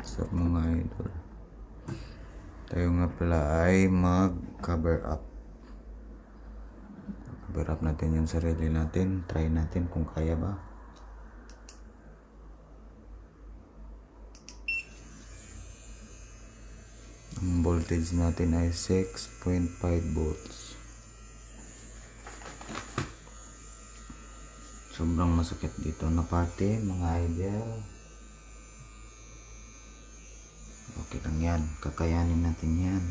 So mga idol, tayo nga pala ay mag cover up natin yung sarili natin. Try natin kung kaya ba. Ang voltage natin ay 6.5 volts. Sobrang masakit dito na parte mga idol. Okay lang yan, kakayanin natin yan.